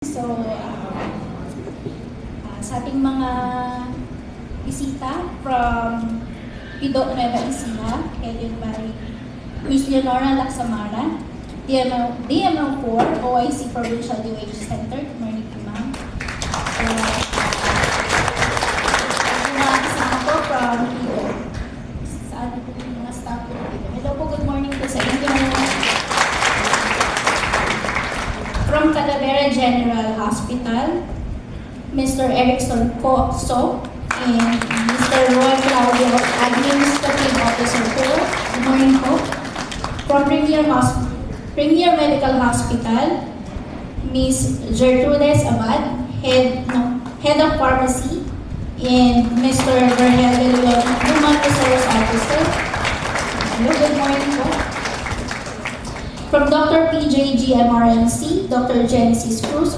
So, sa ating mga bisita from Pido Nueva Ecija, headed by Ms. Leonora Laksamara, DML4, OIC Provincial DOH Center. Good morning po, ma'am. Mga kasama ko from Pido. Saan po yung mga staff po Pido? Hello po, good morning po sa inyo. From Talavera General Hospital, Mr. Erickson So and Mr. Roy Claudio, Administrative Officer po. Good morning po. From Premier Medical Hospital, Ms. Gertrudes Abad, Head of Pharmacy, and Mr. Bernal Leon, Human Resource Officer. Hello, good morning po. From Dr. PJG MRNC, Dr. Genesis Cruz,